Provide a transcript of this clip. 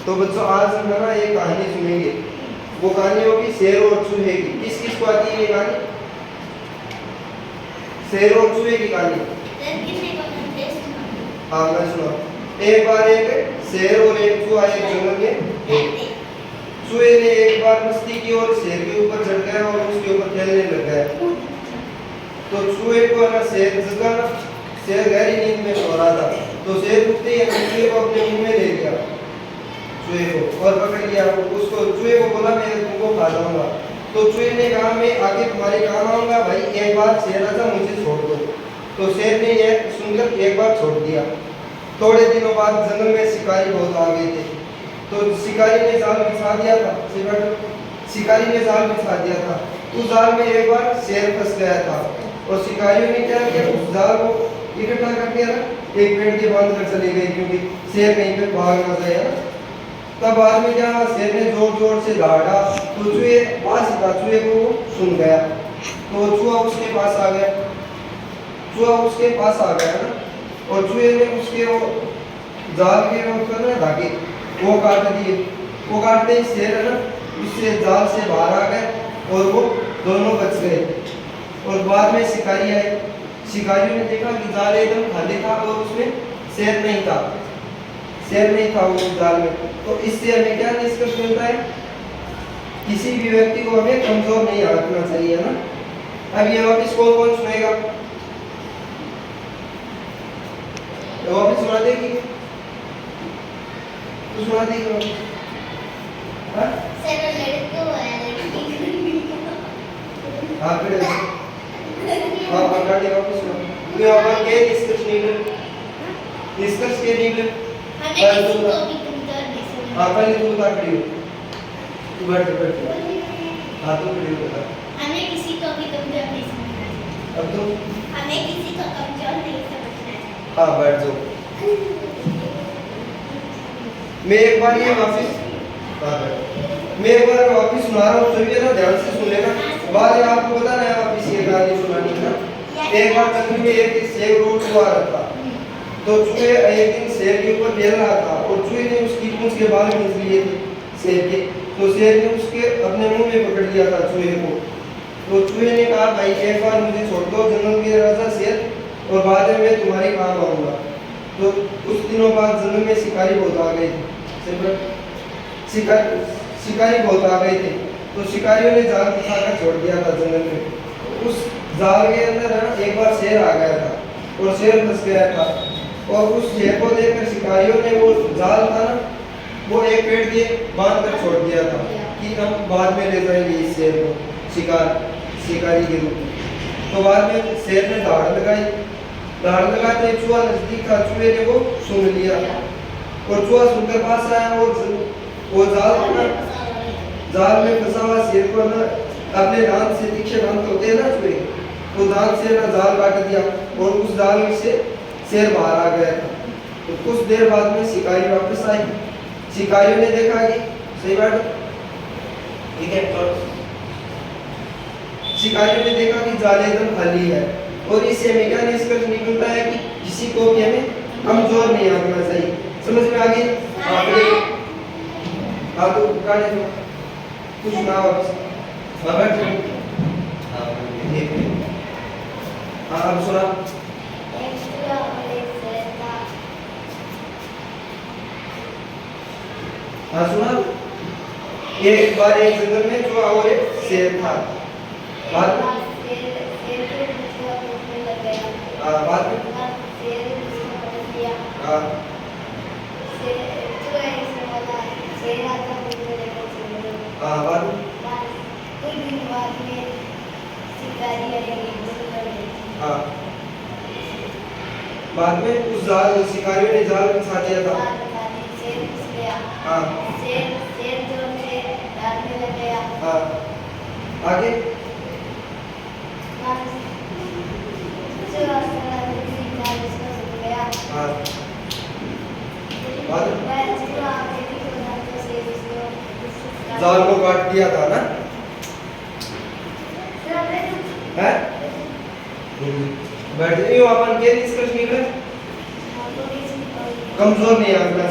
तो बच्चों आज हम है ना एक कहानी सुनेंगे। वो कहानी होगी शेर और चूहे की। किस किस को आती है ये कहानी? शेर और चूहे की कहानी। हाँ मैं सुना। एक बार एक शेर और एक चूहा एक जंगल में। चूहे ने एक बार मस्ती की और शेर के ऊपर चढ़ गया और उसके ऊपर खेलने लग गया। तो चूहे को ना शेर जगा ना, शेर गहरी नींद में सो रहा था। तो शेर उठते ही चूहे को अपने मुंह में ले लिया, चूहे को, और पकड़ लिया उसको। चूहे को बोला मैं तुमको खा जाऊंगा। तो चूहे ने कहा मैं आगे तुम्हारे काम आऊंगा भाई, एक बार शेर राजा मुझे छोड़ दो। तो शेर ने यह सुनकर एक बार छोड़ दिया। थोड़े दिनों बाद जंगल में शिकारी बहुत आ गए थे। तो शिकारी ने जाल बिछा दिया था। शिकारी ने जाल बिछा दिया था। उस जाल में एक बार शेर फंस गया था और शिकारियों ने क्या किया, उस जाल को इकट्ठा करके ना एक पेड़ के बांध कर चले गए, क्योंकि शेर कहीं पे भाग ना जाए ना। तब बाद में क्या, शेर ने जोर जोर से दहाड़ा तो चूहे पास था, चूहे को सुन गया। तो चूहा उसके पास आ गया, चूहा उसके पास आ गया ना, और चूहे ने उसके वो जाल के ऊपर ना धागे वो काट दिए। वो काटते ही शेर है ना उससे जाल से बाहर आ गए और वो दोनों बच गए। और बाद में शिकारी आए। शिकारियों ने देखा कि जाल एकदम खाली था और उसमें शेर नहीं था, शेर नहीं था उस जाल में। तो इससे हमें क्या निष्कर्ष मिलता है, किसी भी व्यक्ति को हमें कमजोर नहीं आंकना चाहिए ना। अब ये वापिस कौन कौन सुनेगा? वापिस सुना देगी? तो सुना देगी हाँ? हाँ फिर हाँ पकड़ वापिस सुना। तो यहाँ पर क्या निष्कर्ष निकले? निष्कर्ष के निकले? हाँ पहले तू बता, खड़ी हो, तू बैठ हाँ तू खड़ी हो बता। हमें किसी को भी कमजोर नहीं समझना चाहिए। अब तुम? हमें किसी को कमजोर नहीं समझना चाहिए। हाँ बैठ जाओ। मैं एक बार ये वापिस मैं एक बार वापिस सुना रहा हूँ, सुनिए ना, ध्यान से सुन लेना। बाद में आपको बताना है वापिस ये कहानी सुनानी है ना। एक बार जंगल में एक शेर रोड हुआ रहता। तो चूहे एक दिन शेर के ऊपर खेल रहा था और चूहे ने उसकी पूंछ के बाल खींच लिए थे शेर के। तो शेर ने उसके अपने मुंह में पकड़ लिया था चूहे को। तो चूहे ने कहा भाई एक बार मुझे छोड़ दो जंगल के राजा शेर, और बाद में मैं तुम्हारे काम आऊंगा। तो कुछ दिनों बाद जंगल में शिकारी बहुत आ गए थे। शिकारी बहुत आ गए थे। तो शिकारियों ने जाल बिछाकर छोड़ दिया था जंगल में। उस जाल के अंदर एक बार शेर आ गया था और शेर फंस गया था। और उस शेर को देखकर शिकारियों ने वो जाल था ना वो एक पेड़ के बांध कर छोड़ दिया था कि हम बाद में ले जाएंगे इस शेर को शिकारी के रूप में। तो बाद में शेर ने दहाड़ लगाते चूहा नजदीक था, चूहे ने वो सुन लिया और चूहा सुनकर पास आया और वो जाल में फंसा हुआ शेर को ना अपने दांत से, तीखे दांत होते हैं ना चूहे, तो दांत से ना जाल काट दिया और उस जाल से शेर बाहर आ गया था। तो कुछ देर बाद में शिकारी वापस आई। शिकारियों ने देखा कि सही बात ठीक है, शिकारियों ने देखा कि जाल एकदम खाली है। और इससे हमें क्या निष्कर्ष निकलता है कि किसी को भी हमें कमजोर नहीं आंकना चाहिए। समझ में आ गई? हाँ तो गाने दो कुछ ना वापस हाँ अब सुना। हाँ सुना। एक बार एक जंगल में चूहा और एक शेर था। बाद में बाद में बाद में बाद में उस जाल शिकारियों ने जाल बिछा दिया था। हाँ हाँ आगे हाँ जाल को काट दिया था ना। है बैठ अपन के निष्कर्ष निकले, कमजोर नहीं आंकना।